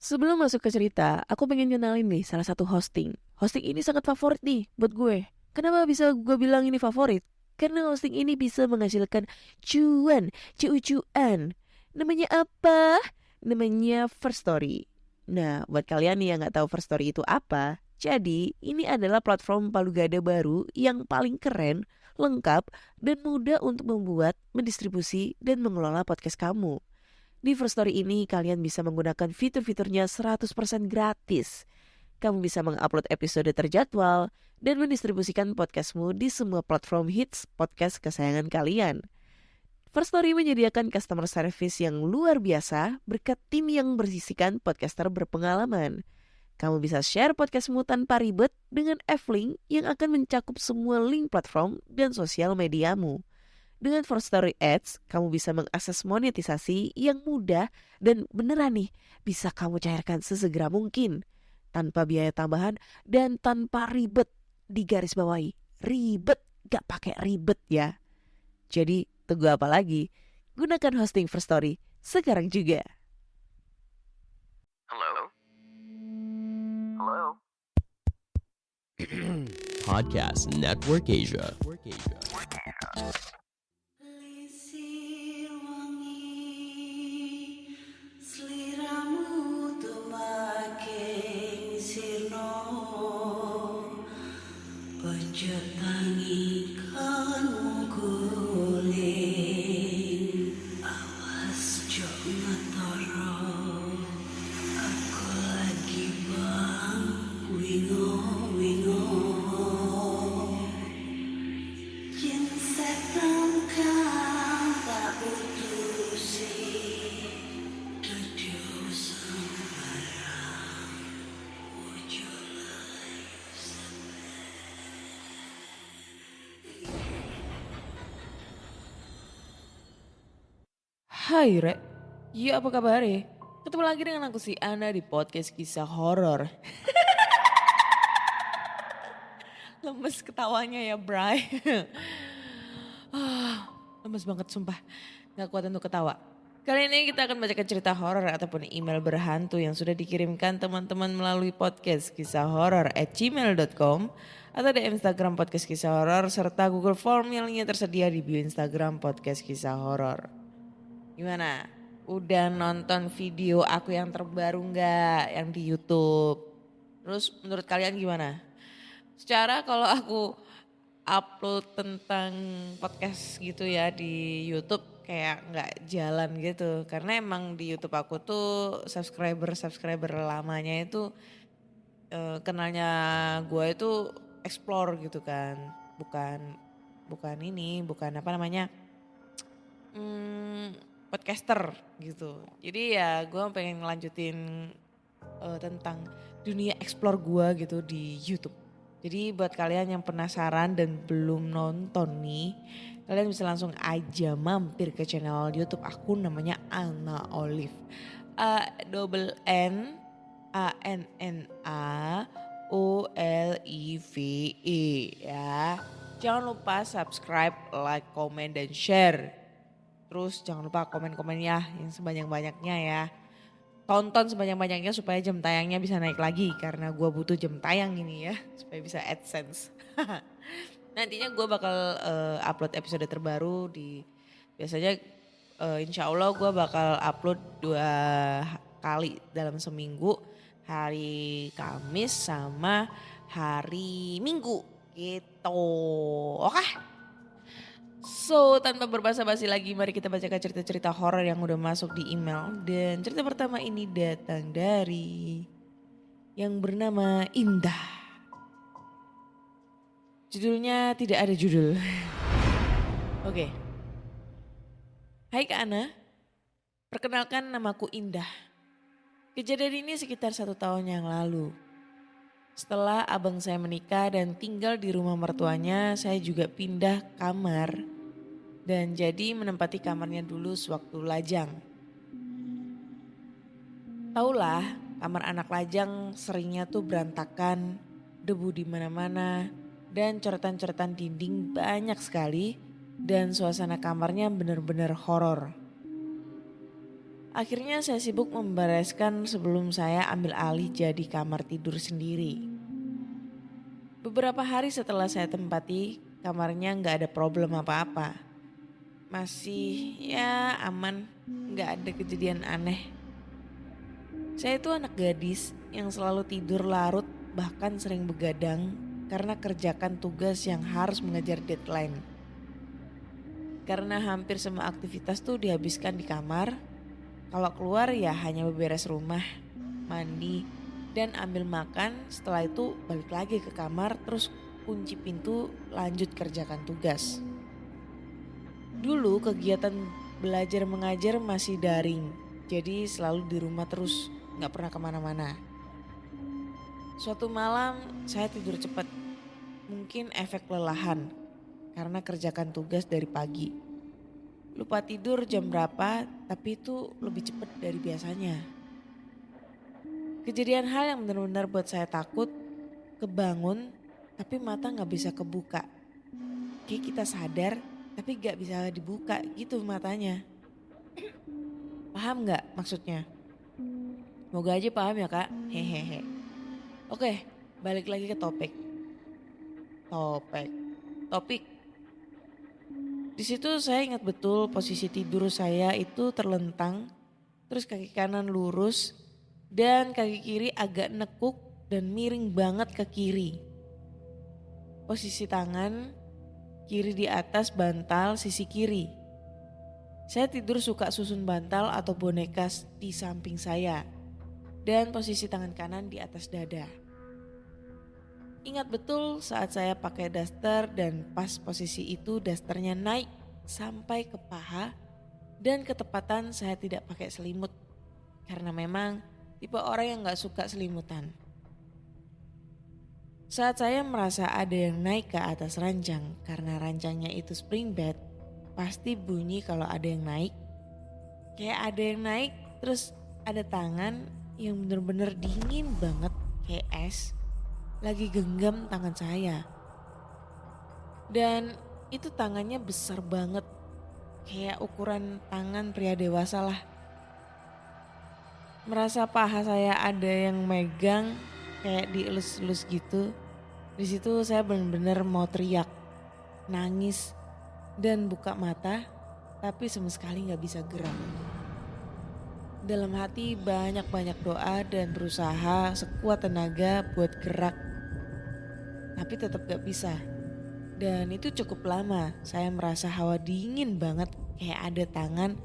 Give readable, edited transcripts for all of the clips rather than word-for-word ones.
Sebelum masuk ke cerita, aku pengen kenalin nih salah satu hosting. Hosting ini sangat favorit nih buat gue. Kenapa bisa gue bilang ini favorit? Karena hosting ini bisa menghasilkan cuan. Namanya apa? Namanya First Story. Nah, buat kalian nih yang nggak tahu First Story itu apa, jadi ini adalah platform palu gada baru yang paling keren, lengkap, dan mudah untuk membuat, mendistribusi, dan mengelola podcast kamu. Di First Story ini kalian bisa menggunakan fitur-fiturnya 100% gratis. Kamu bisa mengupload episode terjadwal dan mendistribusikan podcastmu di semua platform hits podcast kesayangan kalian. First Story menyediakan customer service yang luar biasa berkat tim yang berisikan podcaster berpengalaman. Kamu bisa share podcastmu tanpa ribet dengan F-Link yang akan mencakup semua link platform dan sosial mediamu. Dengan First Story Ads, kamu bisa mengakses monetisasi yang mudah dan beneran nih bisa kamu cairkan sesegera mungkin. Tanpa biaya tambahan dan tanpa ribet. Di garis bawahi, ribet gak pakai ribet ya. Jadi tunggu apa lagi? Gunakan hosting First Story sekarang juga. Hello? Hello? Podcast Network Asia. Lisir wangi seliramu tumaking sirno ojo tangi kan guling awas jo ngetoro aku lagi bang wingo yen setan kang tak putusi dudu sembarang ojo Hai Rek, ya apa kabar ya? Ketemu lagi dengan aku si Ana di podcast kisah horor. Lemes ketawanya ya Bray. Lemes banget sumpah. Gak kuat untuk ketawa. Kali ini kita akan bacakan cerita horor ataupun email berhantu yang sudah dikirimkan teman-teman melalui podcast kisah horor @gmail.com atau di Instagram podcast kisah horor serta Google Form yang lainnya tersedia di bio Instagram podcast kisah horor. Gimana? Udah nonton video aku yang terbaru nggak yang di YouTube? Terus menurut kalian gimana? Secara kalau aku upload tentang podcast gitu ya di YouTube kayak nggak jalan gitu. Karena emang di YouTube aku tuh subscriber lamanya itu kenalnya gue itu explore gitu kan. Bukan bukan ini, bukan apa namanya? Podcaster gitu. Jadi ya gue pengen ngelanjutin tentang dunia explore gue gitu di YouTube. Jadi buat kalian yang penasaran dan belum nonton nih, kalian bisa langsung aja mampir ke channel YouTube aku namanya Anna Olive. ANNAOLIVE ya. Jangan lupa subscribe, like, comment, dan share. Terus jangan lupa komen-komen ya yang sebanyak-banyaknya ya. Tonton sebanyak-banyaknya supaya jam tayangnya bisa naik lagi. Karena gue butuh jam tayang ini ya. Supaya bisa AdSense. Nantinya gue bakal upload episode terbaru di. Biasanya insya Allah gue bakal upload 2 kali dalam seminggu. Hari Kamis sama hari Minggu gitu. Oke? So, tanpa berbasa-basi lagi, mari kita bacakan cerita-cerita horor yang udah masuk di email. Dan cerita pertama ini datang dari yang bernama Indah. Judulnya tidak ada judul. Oke. Hai Kak Ana, perkenalkan namaku Indah. Kejadian ini sekitar 1 tahun yang lalu. Setelah abang saya menikah dan tinggal di rumah mertuanya, saya juga pindah kamar dan jadi menempati kamarnya dulu sewaktu lajang. Taulah, kamar anak lajang seringnya tuh berantakan, debu di mana-mana, dan coretan-coretan dinding banyak sekali, dan suasana kamarnya benar-benar horor. Akhirnya saya sibuk membereskan sebelum saya ambil alih jadi kamar tidur sendiri. Beberapa hari setelah saya tempati, kamarnya nggak ada problem apa-apa. Masih ya aman, nggak ada kejadian aneh. Saya itu anak gadis yang selalu tidur larut, bahkan sering begadang karena kerjakan tugas yang harus mengejar deadline. Karena hampir semua aktivitas tuh dihabiskan di kamar, kalau keluar ya hanya beberes rumah, mandi, dan ambil makan. Setelah itu balik lagi ke kamar, terus kunci pintu, lanjut kerjakan tugas. Dulu kegiatan belajar mengajar masih daring, jadi selalu di rumah terus, gak pernah kemana-mana. Suatu malam saya tidur cepat, mungkin efek lelahan karena kerjakan tugas dari pagi. Lupa tidur jam berapa, tapi itu lebih cepat dari biasanya. Kejadian hal yang benar-benar buat saya takut, kebangun tapi mata gak bisa kebuka. Kayak kita sadar tapi gak bisa dibuka gitu matanya. Paham gak maksudnya? Moga aja paham ya kak, hehehe. Oke, balik lagi ke topik. Topik. Di situ saya ingat betul posisi tidur saya itu terlentang, terus kaki kanan lurus dan kaki kiri agak nekuk dan miring banget ke kiri. Posisi tangan kiri di atas bantal sisi kiri. Saya tidur suka susun bantal atau boneka di samping saya dan posisi tangan kanan di atas dada. Ingat betul saat saya pakai daster dan pas posisi itu dasternya naik sampai ke paha dan ketepatan saya tidak pakai selimut karena memang tipe orang yang gak suka selimutan. Saat saya merasa ada yang naik ke atas ranjang karena ranjangnya itu spring bed, pasti bunyi kalau ada yang naik. Kayak ada yang naik terus ada tangan yang bener-bener dingin banget kayak es. Lagi genggam tangan saya. Dan itu tangannya besar banget. Kayak ukuran tangan pria dewasa lah. Merasa paha saya ada yang megang kayak dielus-elus gitu. Di situ saya benar-benar mau teriak, nangis dan buka mata tapi sama sekali gak bisa gerak. Dalam hati banyak-banyak doa dan berusaha sekuat tenaga buat gerak. Tapi tetap gak bisa. Dan itu cukup lama saya merasa hawa dingin banget kayak ada tangan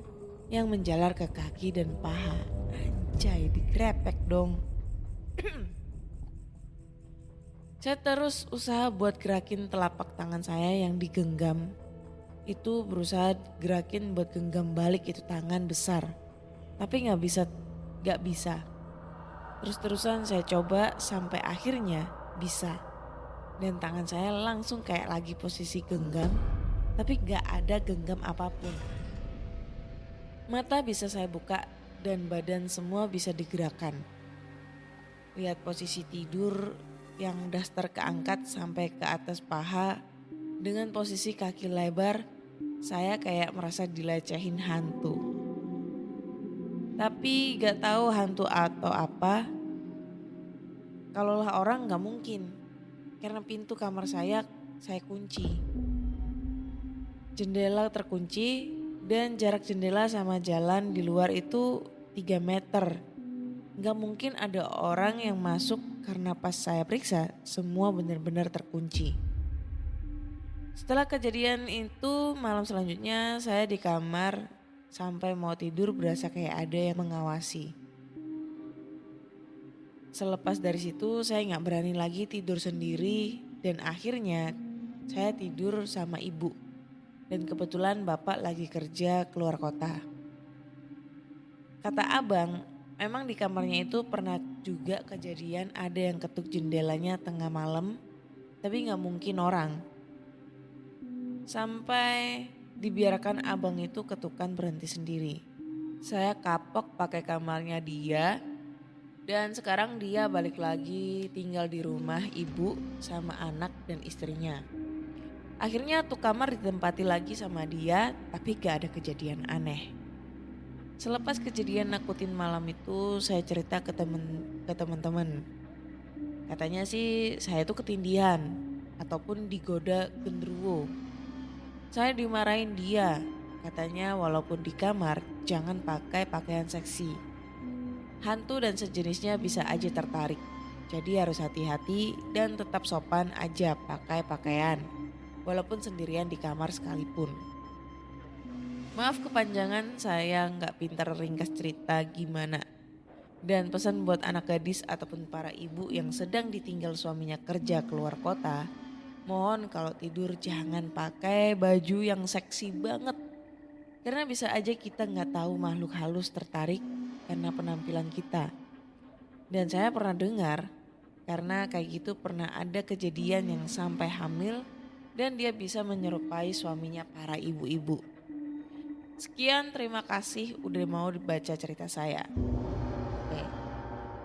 yang menjalar ke kaki dan paha. Anjay, digrepek dong. Saya terus usaha buat gerakin telapak tangan saya yang digenggam. Itu berusaha gerakin buat genggam balik itu tangan besar. Tapi gak bisa. Terus-terusan saya coba sampai akhirnya bisa. Dan tangan saya langsung kayak lagi posisi genggam, tapi gak ada genggam apapun. Mata bisa saya buka dan badan semua bisa digerakkan. Lihat posisi tidur yang daster keangkat sampai ke atas paha dengan posisi kaki lebar, saya kayak merasa dilecehin hantu. Tapi gak tahu hantu atau apa. Kalaulah orang gak mungkin. Karena pintu kamar saya kunci. Jendela terkunci dan jarak jendela sama jalan di luar itu 3 meter. Gak mungkin ada orang yang masuk karena pas saya periksa semua benar-benar terkunci. Setelah kejadian itu malam selanjutnya saya di kamar sampai mau tidur berasa kayak ada yang mengawasi. Selepas dari situ saya gak berani lagi tidur sendiri dan akhirnya saya tidur sama ibu. Dan kebetulan bapak lagi kerja keluar kota. Kata abang, memang di kamarnya itu pernah juga kejadian ada yang ketuk jendelanya tengah malam, tapi gak mungkin orang. Sampai dibiarkan abang itu ketukan berhenti sendiri. Saya kapok pakai kamarnya dia. Dan sekarang dia balik lagi tinggal di rumah ibu sama anak dan istrinya. Akhirnya tuh kamar ditempati lagi sama dia tapi gak ada kejadian aneh. Selepas kejadian nakutin malam itu, saya cerita ke teman-teman. Katanya sih saya tuh ketindihan ataupun digoda genderuwo. Saya dimarahin dia. Katanya walaupun di kamar jangan pakai pakaian seksi. Hantu dan sejenisnya bisa aja tertarik. Jadi harus hati-hati dan tetap sopan aja pakai pakaian. Walaupun sendirian di kamar sekalipun. Maaf kepanjangan, saya nggak pintar ringkas cerita gimana. Dan pesan buat anak gadis ataupun para ibu yang sedang ditinggal suaminya kerja keluar kota, mohon kalau tidur jangan pakai baju yang seksi banget. Karena bisa aja kita nggak tahu makhluk halus tertarik karena penampilan kita. Dan saya pernah dengar, karena kayak gitu pernah ada kejadian yang sampai hamil dan dia bisa menyerupai suaminya para ibu-ibu. Sekian, terima kasih udah mau dibaca cerita saya. Oke.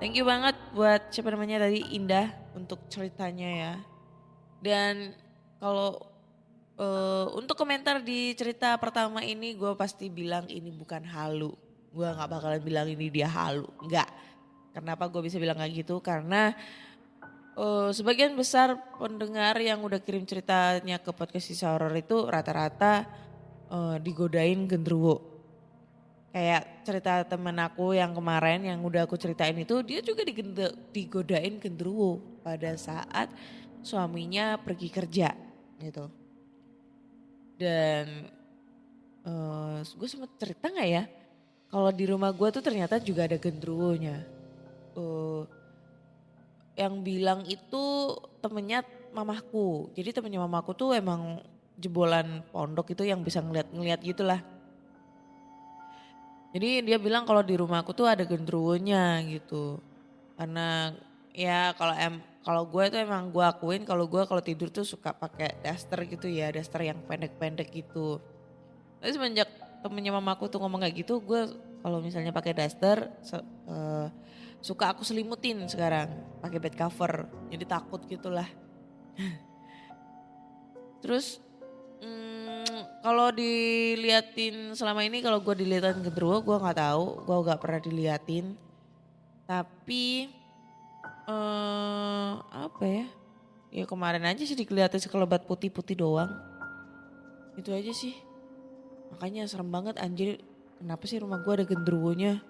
Thank you banget buat siapa namanya tadi Indah untuk ceritanya ya. Dan kalau untuk komentar di cerita pertama ini gue pasti bilang ini bukan halu. Gue gak bakalan bilang ini dia halu, enggak. Kenapa gue bisa bilang kayak gitu? Karena sebagian besar pendengar yang udah kirim ceritanya ke podcast Kisah Horor itu rata-rata digodain genderuwo. Kayak cerita temen aku yang kemarin yang udah aku ceritain itu, dia juga digodain genderuwo pada saat suaminya pergi kerja gitu. Dan gue sempet cerita gak ya, kalau di rumah gue tuh ternyata juga ada genderuwonya. Yang bilang itu temennya mamahku. Jadi temennya mamaku tuh emang jebolan pondok itu yang bisa ngeliat gitulah. Jadi dia bilang kalau di rumahku tuh ada genderuwonya gitu. Karena ya kalau gue tuh emang gue akuin kalau tidur tuh suka pakai daster gitu ya, daster yang pendek-pendek gitu. Tapi semenjak temennya mamaku tuh ngomong kayak gitu, gue kalau misalnya pakai daster suka aku selimutin sekarang pakai bed cover. Jadi takut gitulah. Terus kalau diliatin selama ini, kalau gue diliatin genderuwo gue nggak tahu, gue nggak pernah diliatin. Tapi apa ya? Ya kemarin aja sih dikeliatin sekelebat putih-putih doang. Itu aja sih. Makanya serem banget anjir. Kenapa sih rumah gue ada genderuwonya?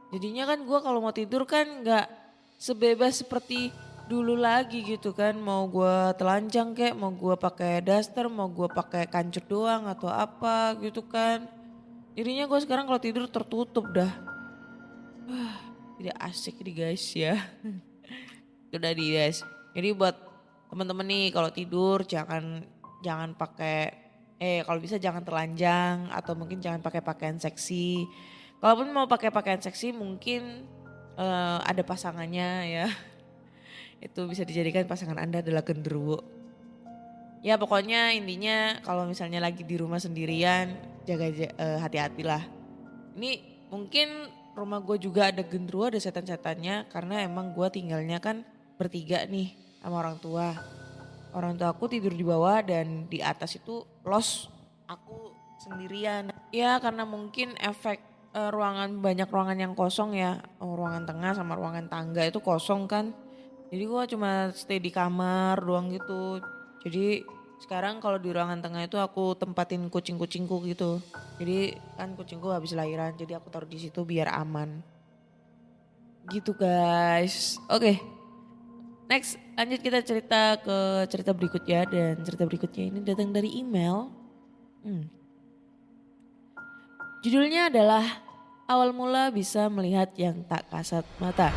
Jadinya kan gue kalau mau tidur kan nggak sebebas seperti dulu lagi gitu kan. Mau gue telanjang kek, mau gue pakai daster, mau gue pakai kancut doang atau apa gitu kan. Jadinya gue sekarang kalau tidur tertutup dah. Tidak asik nih guys ya. Udah di guys. Jadi buat temen-temen nih kalau tidur jangan pakai kalau bisa jangan telanjang atau mungkin jangan pakai pakaian seksi. Kalaupun mau pakai pakaian seksi mungkin ada pasangannya ya. Itu bisa dijadikan pasangan Anda adalah genderuwo. Ya pokoknya intinya kalau misalnya lagi di rumah sendirian jaga hati-hatilah. Ini mungkin rumah gue juga ada genderuwo, ada setan-setannya karena emang gue tinggalnya kan bertiga nih sama orang tua. Orang tua aku tidur di bawah dan di atas itu los, aku sendirian. Ya karena mungkin efek banyak ruangan yang kosong ya, ruangan tengah sama ruangan tangga itu kosong kan. Jadi gue cuma stay di kamar doang gitu. Jadi sekarang kalau di ruangan tengah itu aku tempatin kucing-kucingku gitu. Jadi kan kucingku habis lahiran, jadi aku taruh di situ biar aman. Gitu guys. Oke. Next, lanjut kita cerita ke cerita berikutnya, dan cerita berikutnya ini datang dari email. Judulnya adalah Awal Mula Bisa Melihat Yang Tak Kasat Mata.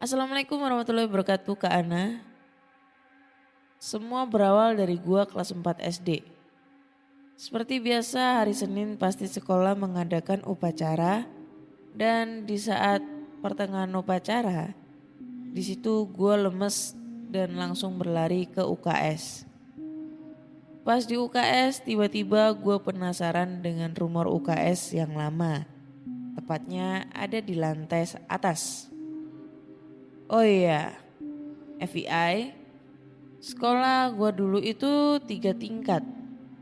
Assalamualaikum warahmatullahi wabarakatuh Kak Ana. Semua berawal dari gua kelas 4 SD. Seperti biasa hari Senin pasti sekolah mengadakan upacara, dan di saat pertengahan upacara di situ gua lemes dan langsung berlari ke UKS. Pas di UKS tiba-tiba gua penasaran dengan rumor UKS yang lama. Tepatnya ada di lantai atas. Oh iya, FYI, sekolah gua dulu itu 3 tingkat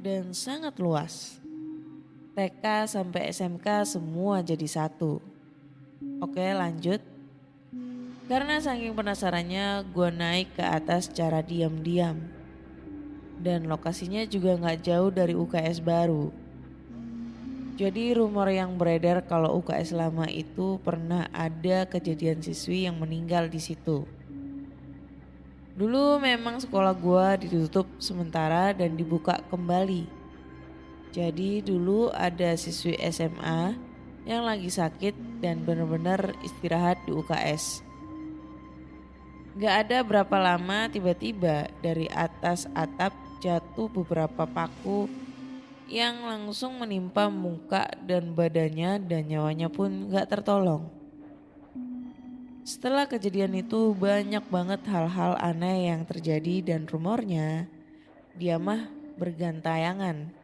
dan sangat luas. TK sampai SMK semua jadi satu. Oke, lanjut. Karena saking penasarannya gue naik ke atas secara diam-diam. Dan lokasinya juga gak jauh dari UKS baru. Jadi rumor yang beredar kalau UKS lama itu pernah ada kejadian siswi yang meninggal di situ. Dulu memang sekolah gue ditutup sementara dan dibuka kembali. Jadi dulu ada siswi SMA yang lagi sakit dan benar-benar istirahat di UKS. Gak ada berapa lama tiba-tiba dari atas atap jatuh beberapa paku yang langsung menimpa muka dan badannya dan nyawanya pun gak tertolong. Setelah kejadian itu banyak banget hal-hal aneh yang terjadi dan rumornya dia mah bergantayangan.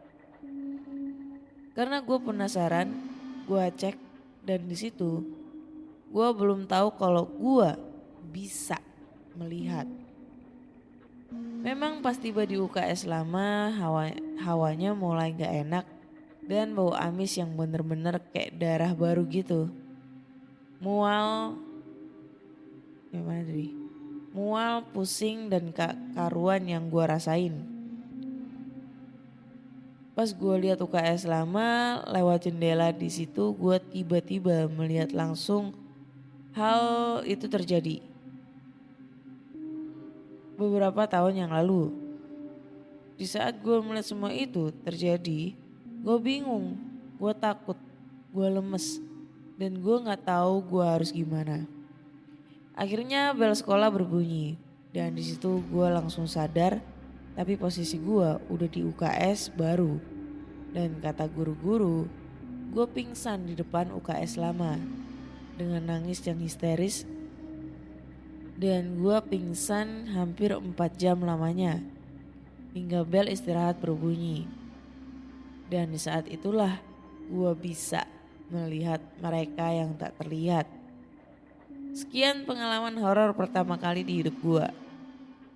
Karena gue penasaran, gue cek dan di situ gue belum tahu kalau gue bisa melihat. Memang pas tiba di UKS lama hawanya mulai gak enak dan bau amis yang bener-bener kayak darah baru gitu. Mual, pusing dan karuan yang gue rasain. Pas gue lihat UKS lama lewat jendela di situ, gue tiba-tiba melihat langsung hal itu terjadi. Beberapa tahun yang lalu. Di saat gue melihat semua itu terjadi, gue bingung, gue takut, gue lemes, dan gue gak tahu gue harus gimana. Akhirnya bel sekolah berbunyi dan di situ gue langsung sadar. Tapi posisi gue udah di UKS baru. Dan kata guru-guru, gue pingsan di depan UKS lama. Dengan nangis yang histeris. Dan gue pingsan hampir 4 jam lamanya. Hingga bel istirahat berbunyi. Dan di saat itulah gue bisa melihat mereka yang tak terlihat. Sekian pengalaman horor pertama kali di hidup gue.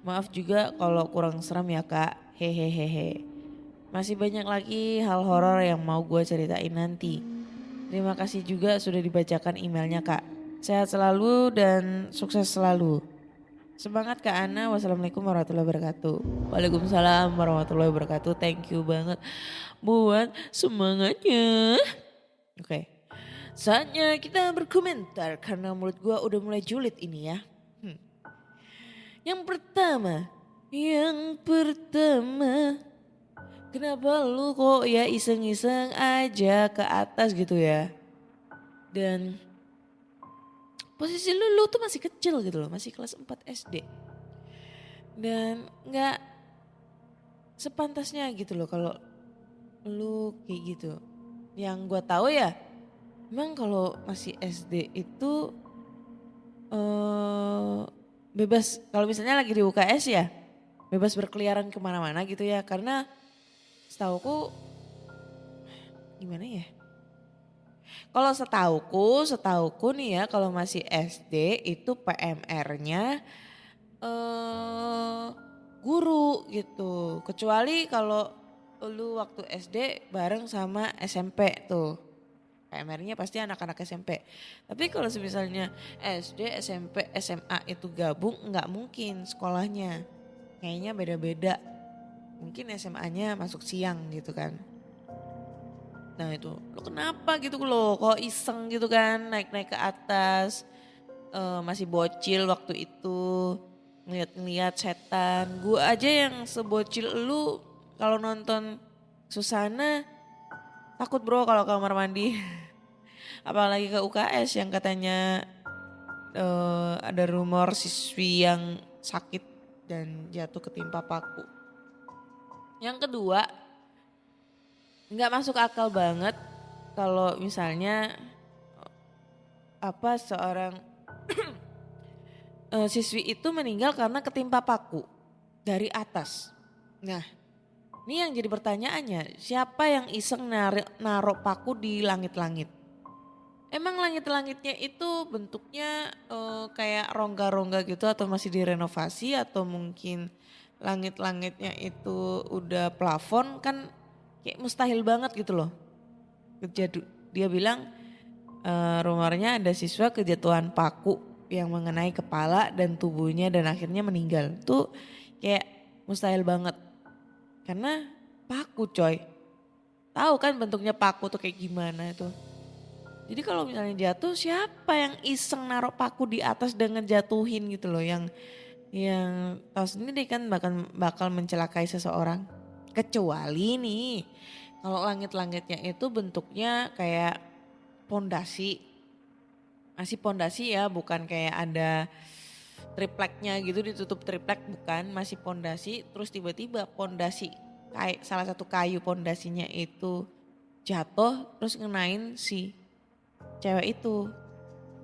Maaf juga kalau kurang seram ya kak, hehehehe. Masih banyak lagi hal horor yang mau gue ceritain nanti. Terima kasih juga sudah dibacakan emailnya kak. Sehat selalu dan sukses selalu. Semangat Kak Ana, wassalamualaikum warahmatullahi wabarakatuh. Waalaikumsalam warahmatullahi wabarakatuh, thank you banget buat semangatnya. Oke, saatnya kita berkomentar karena mulut gue udah mulai julid ini ya. Yang pertama, kenapa lu kok ya iseng-iseng aja ke atas gitu ya? Dan posisi lu tuh masih kecil gitu loh, masih kelas 4 SD. Dan gak sepantasnya gitu loh kalau lu kayak gitu. Yang gue tahu ya, memang kalau masih SD itu bebas, kalau misalnya lagi di UKS ya bebas berkeliaran kemana-mana gitu ya. Karena setauku gimana ya, kalau setauku nih ya, kalau masih SD itu PMR-nya guru gitu. Kecuali kalau lu waktu SD bareng sama SMP tuh, PMR-nya pasti anak-anak SMP. Tapi kalau misalnya SD, SMP, SMA itu gabung, nggak mungkin sekolahnya. Kayaknya beda-beda. Mungkin SMA-nya masuk siang gitu kan. Nah itu, lo kenapa gitu lo kok iseng gitu kan naik-naik ke atas. Masih bocil waktu itu, ngeliat-ngeliat setan. Gue aja yang sebocil lu kalau nonton Susana takut bro kalau kamar mandi. Apalagi ke UKS yang katanya ada rumor siswi yang sakit dan jatuh ketimpa paku. Yang kedua, nggak masuk akal banget kalau misalnya seorang siswi itu meninggal karena ketimpa paku dari atas. Nah, ini yang jadi pertanyaannya, siapa yang iseng naruh paku di langit-langit? Emang langit-langitnya itu bentuknya kayak rongga-rongga gitu atau masih direnovasi, atau mungkin langit-langitnya itu udah plafon? Kan kayak mustahil banget gitu loh. Dia bilang rumornya ada siswa kejatuhan paku yang mengenai kepala dan tubuhnya dan akhirnya meninggal. Tuh kayak mustahil banget. Karena paku coy. Tahu kan bentuknya paku tuh kayak gimana itu. Jadi kalau misalnya jatuh, siapa yang iseng naruh paku di atas dan ngejatuhin gitu loh, yang tahu sendiri kan bakal mencelakai seseorang. Kecuali nih kalau langit-langitnya itu bentuknya kayak pondasi. Masih pondasi ya, bukan kayak ada tripleknya gitu, ditutup triplek, bukan, masih pondasi. Terus tiba-tiba pondasi kayak salah satu kayu pondasinya itu jatuh terus ngenain si cewek itu.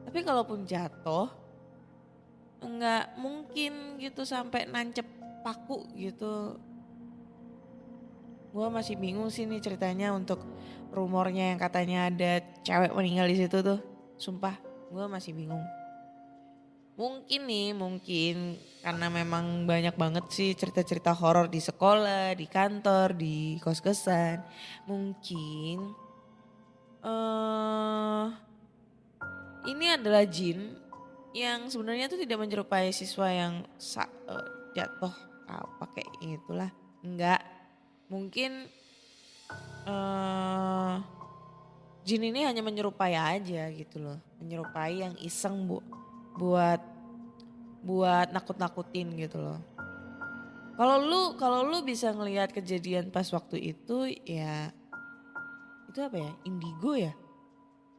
Tapi kalaupun jatuh nggak mungkin gitu sampai nancep paku gitu. Gue masih bingung sih nih ceritanya untuk rumornya yang katanya ada cewek meninggal di situ tuh. Sumpah gue masih bingung. Mungkin karena memang banyak banget sih cerita-cerita horor di sekolah, di kantor, di kos-kosan. Mungkin ini adalah jin yang sebenarnya tuh tidak menyerupai siswa yang jatuh pakai itulah. Enggak. Mungkin jin ini hanya menyerupai aja gitu loh. Menyerupai yang iseng buat nakut-nakutin gitu loh. Kalau lu bisa ngelihat kejadian pas waktu itu ya itu apa ya? Indigo ya?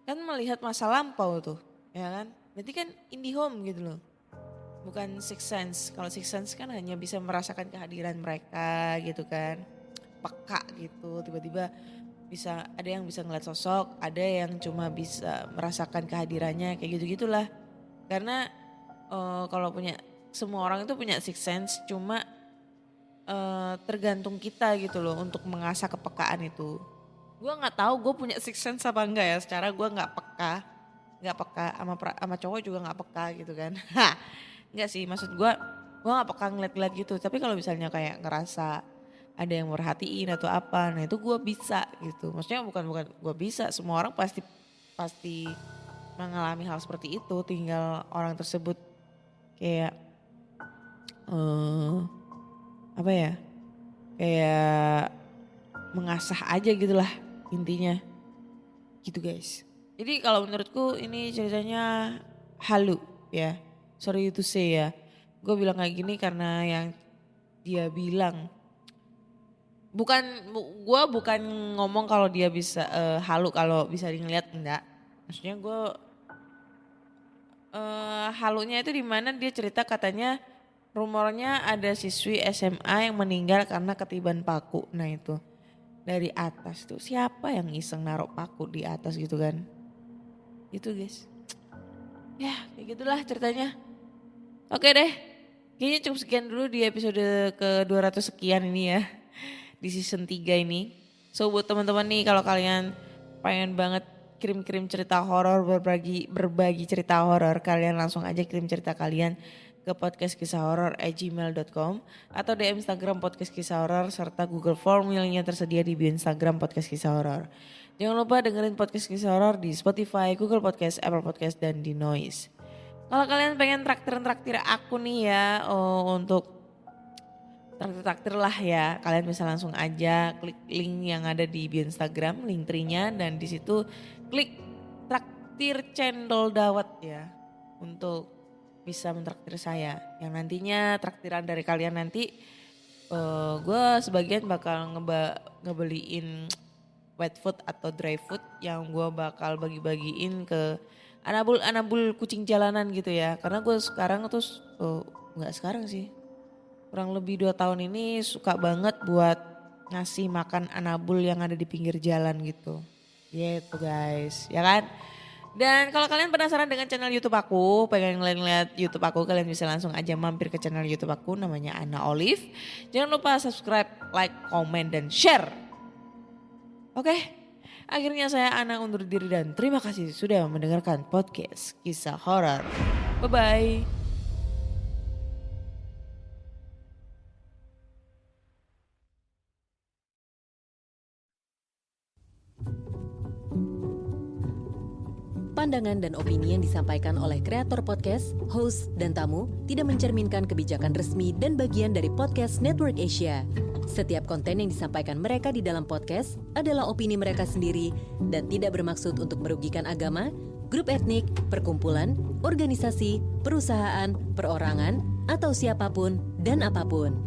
Kan melihat masa lampau tuh, ya kan? Berarti kan IndiHome gitu loh. Bukan Six Sense. Kalau Six Sense kan hanya bisa merasakan kehadiran mereka gitu kan. Peka gitu, tiba-tiba bisa ada yang bisa ngeliat sosok, ada yang cuma bisa merasakan kehadirannya kayak gitu-gitulah. Karena kalau semua orang itu punya Six Sense, cuma tergantung kita gitu loh untuk mengasah kepekaan itu. Gue nggak tahu gue punya six sense apa enggak ya. Secara gue nggak peka sama cowok juga nggak peka gitu kan. Nggak sih, maksud gue nggak peka ngeliat-ngeliat gitu. Tapi kalau misalnya kayak ngerasa ada yang merhatiin atau apa, nah itu gue bisa gitu. Maksudnya bukan gue bisa, semua orang pasti mengalami hal seperti itu. Tinggal orang tersebut kayak apa ya, kayak mengasah aja gitu lah intinya gitu guys. Jadi kalau menurutku ini ceritanya halu ya, sorry to say ya. Gue bilang kayak gini karena yang dia bilang gue bukan ngomong kalau dia bisa halu kalau bisa dilihat, enggak. Maksudnya gue halunya itu dimana dia cerita katanya rumornya ada siswi SMA yang meninggal karena ketiban paku. Nah itu dari atas tuh siapa yang iseng naruh paku di atas gitu kan. Gitu guys. Ya kayak gitulah ceritanya. Oke deh. Kayaknya cukup sekian dulu di episode ke 200 sekian ini ya. Di season 3 ini. So buat teman-teman nih kalau kalian pengen banget kirim-kirim cerita horor, berbagi cerita horor, kalian langsung aja kirim cerita kalian ke podcastkisahhoror@gmail.com atau DM Instagram Podcast Kisah Horor serta Google Form yang tersedia di bio Instagram Podcast Kisah Horor. Jangan lupa dengerin Podcast Kisah Horor di Spotify, Google Podcast, Apple Podcast, dan di Noise. Kalau kalian pengen traktir aku nih ya untuk traktir lah ya, kalian bisa langsung aja klik link yang ada di bio Instagram, link tree-nya, dan di situ klik traktir cendol dawet ya untuk bisa mentraktir saya. Yang nantinya traktiran dari kalian nanti gue sebagian bakal ngebeliin wet food atau dry food yang gue bakal bagi-bagiin ke anabul kucing jalanan gitu ya. Karena gue sekarang tuh nggak sekarang sih, kurang lebih 2 tahun ini suka banget buat ngasih makan anabul yang ada di pinggir jalan gitu. Gitu guys, ya kan? Dan kalau kalian penasaran dengan channel YouTube aku, pengen ngeliat YouTube aku, kalian bisa langsung aja mampir ke channel YouTube aku namanya Ana Olive. Jangan lupa subscribe, like, komen, dan share. Oke, akhirnya saya Ana undur diri dan terima kasih sudah mendengarkan podcast Kisah Horor. Bye-bye. Pandangan dan opini yang disampaikan oleh kreator podcast, host, dan tamu tidak mencerminkan kebijakan resmi dan bagian dari podcast Network Asia. Setiap konten yang disampaikan mereka di dalam podcast adalah opini mereka sendiri dan tidak bermaksud untuk merugikan agama, grup etnik, perkumpulan, organisasi, perusahaan, perorangan, atau siapapun dan apapun.